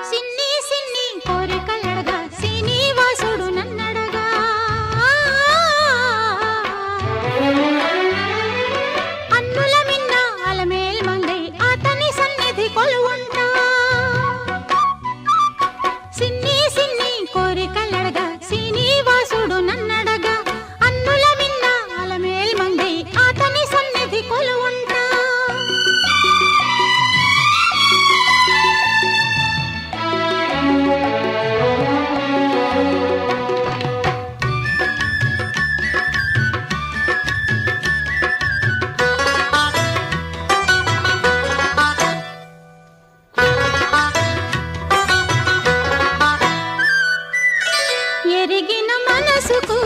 సిన్ని సిన్ని కోరికలడగా శ్రీనివాసుడు నన్నడగా అన్నుల మిన్న అలమేల్ మంగై అతని సన్నిధి కొలువుంటా సిన్ని సిన్ని కోరికలడగా శ్రీనివాసుడు నన్నడగా అన్నుల మిన్న అలమేల్ మంగై అతని సన్నిధి కొలువుంటా ఎరిగిన మనసుకు